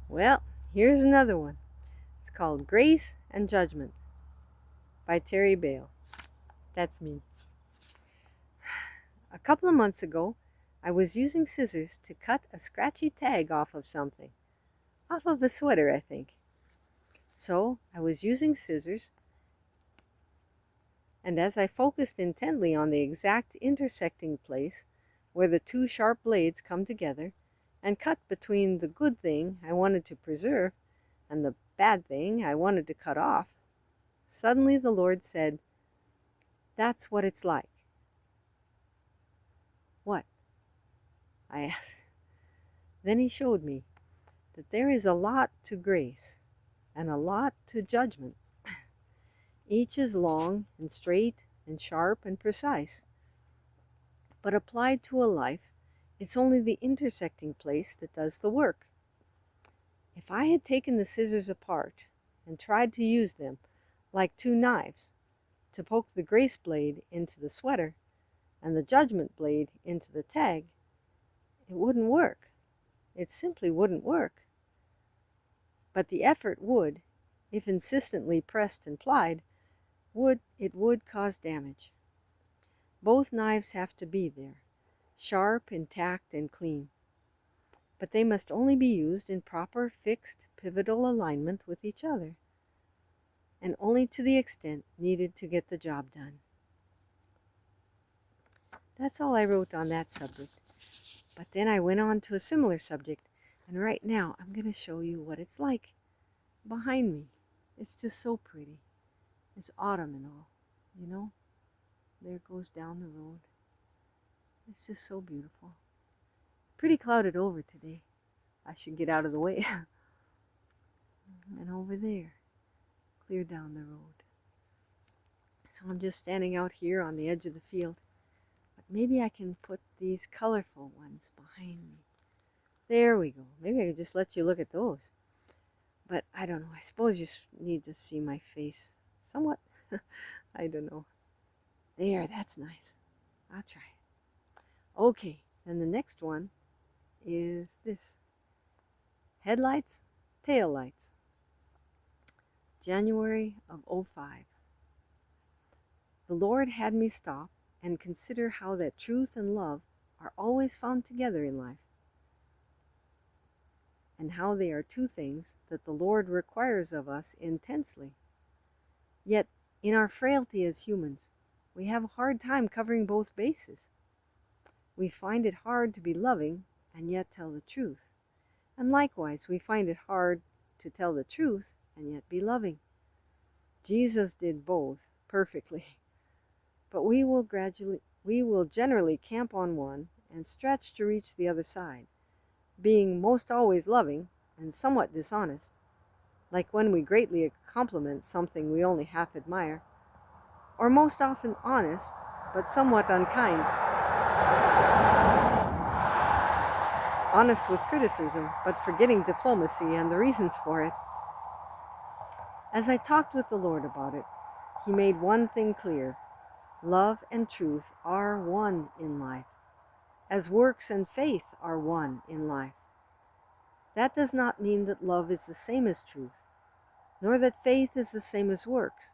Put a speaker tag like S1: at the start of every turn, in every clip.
S1: Well, here's another one. It's called Grace and Judgment by Terry Bale. That's me. A couple of months ago, I was using scissors to cut a scratchy tag off of something. Off of a sweater, I think. So, I was using scissors, and as I focused intently on the exact intersecting place where the two sharp blades come together and cut between the good thing I wanted to preserve and the bad thing I wanted to cut off, suddenly the Lord said, "That's what it's like." "What?" I asked. Then he showed me that there is a lot to grace and a lot to judgment. Each is long and straight and sharp and precise. But applied to a life, it's only the intersecting place that does the work. If I had taken the scissors apart and tried to use them like two knives to poke the grace blade into the sweater and the judgment blade into the tag, it wouldn't work. It simply wouldn't work. But the effort would, if insistently pressed and plied, would cause damage. Both knives have to be there, sharp, intact, and clean. But they must only be used in proper fixed pivotal alignment with each other, and only to the extent needed to get the job done. That's all I wrote on that subject. But then I went on to a similar subject, and right now I'm going to show you what it's like behind me. It's just so pretty. It's autumn and all, you know? There it goes down the road. It's just so beautiful. Pretty clouded over today. I should get out of the way. And over there, clear down the road. So I'm just standing out here on the edge of the field. But maybe I can put these colorful ones behind me. There we go. Maybe I could just let you look at those. But I don't know. I suppose you need to see my face somewhat. I don't know. There, that's nice. I'll try it. Okay, and the next one is this. Headlights, Taillights. January of '05. The Lord had me stop and consider how that truth and love are always found together in life, and how they are two things that the Lord requires of us intensely. Yet, in our frailty as humans, we have a hard time covering both bases. We find it hard to be loving and yet tell the truth. And likewise, we find it hard to tell the truth and yet be loving. Jesus did both perfectly. But we will generally camp on one and stretch to reach the other side, being most always loving and somewhat dishonest, like when we greatly compliment something we only half admire, or most often honest, but somewhat unkind. Honest with criticism, but forgetting diplomacy and the reasons for it. As I talked with the Lord about it, He made one thing clear. Love and truth are one in life, as works and faith are one in life. That does not mean that love is the same as truth, nor that faith is the same as works,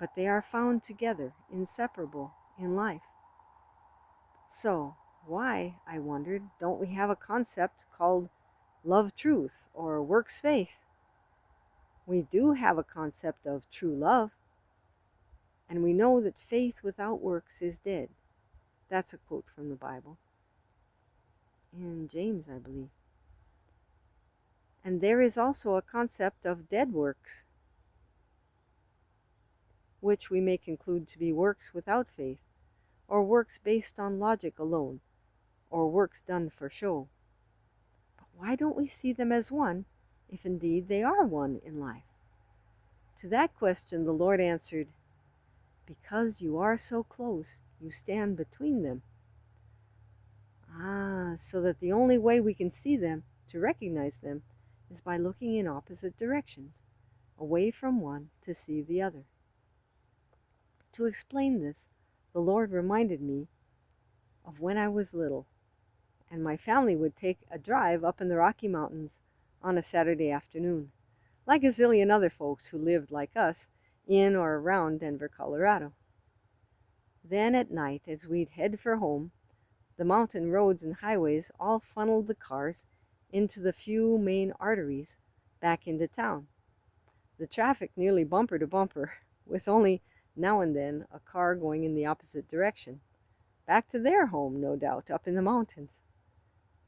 S1: but they are found together, inseparable, in life. So, why, I wondered, don't we have a concept called love truth or works faith? We do have a concept of true love, and we know that faith without works is dead. That's a quote from the Bible, in James, I believe. And there is also a concept of dead works, which we may conclude to be works without faith, or works based on logic alone, or works done for show. But why don't we see them as one, if indeed they are one in life? To that question the Lord answered, "Because you are so close, you stand between them." So that the only way we can see them, to recognize them, is by looking in opposite directions, away from one to see the other. To explain this, the Lord reminded me of when I was little, and my family would take a drive up in the Rocky Mountains on a Saturday afternoon, like a zillion other folks who lived like us in or around Denver, Colorado. Then at night, as we'd head for home, the mountain roads and highways all funneled the cars into the few main arteries back into town. The traffic nearly bumper to bumper, with only now and then a car going in the opposite direction. Back to their home, no doubt, up in the mountains.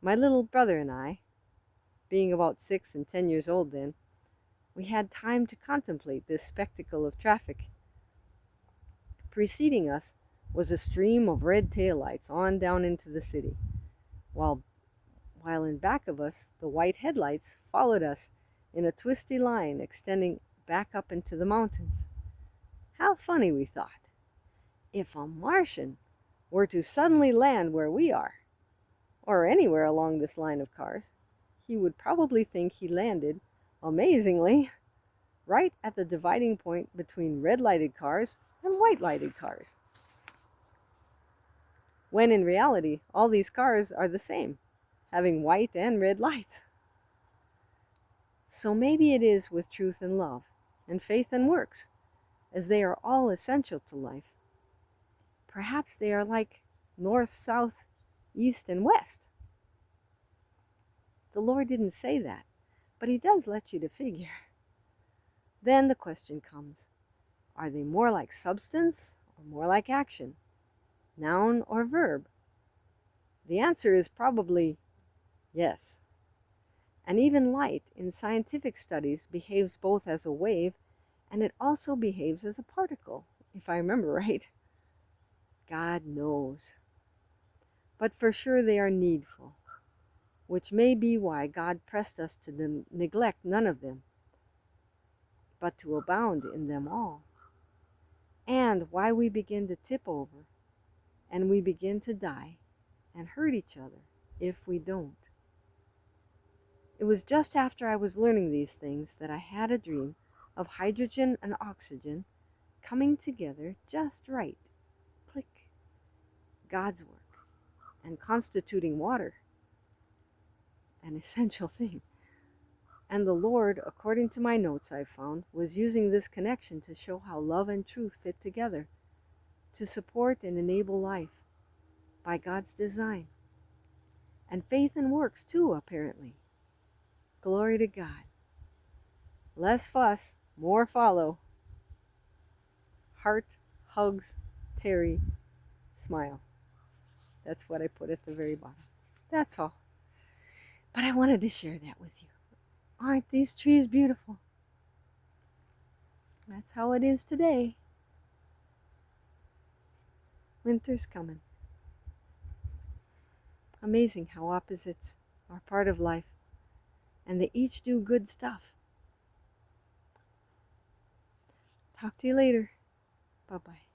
S1: My little brother and I, being about 6 and 10 years old then, we had time to contemplate this spectacle of traffic. Preceding us was a stream of red taillights on down into the city, while in back of us the white headlights followed us in a twisty line extending back up into the mountains. How funny, we thought. If a Martian were to suddenly land where we are, or anywhere along this line of cars, he would probably think he landed, amazingly, right at the dividing point between red-lighted cars and white-lighted cars. When in reality, all these cars are the same, having white and red lights. So maybe it is with truth and love, and faith and works, as they are all essential to life. Perhaps they are like north, south, east, and west. The Lord didn't say that, but He does let you to figure. Then the question comes, are they more like substance or more like action? Noun or verb? The answer is probably yes. And even light in scientific studies behaves both as a wave and it also behaves as a particle, if I remember right. God knows. But for sure they are needful, which may be why God pressed us to neglect none of them, but to abound in them all. And why we begin to tip over, and we begin to die and hurt each other if we don't. It was just after I was learning these things that I had a dream of hydrogen and oxygen coming together just right. Click. God's work. And constituting water. An essential thing. And the Lord, according to my notes I found, was using this connection to show how love and truth fit together, to support and enable life by God's design. And faith and works too, apparently. Glory to God. Less fuss, more follow. Heart, hugs, Terry, smile. That's what I put at the very bottom. That's all. But I wanted to share that with you. Aren't these trees beautiful? That's how it is today. Winter's coming. Amazing how opposites are part of life, and they each do good stuff. Talk to you later. Bye-bye.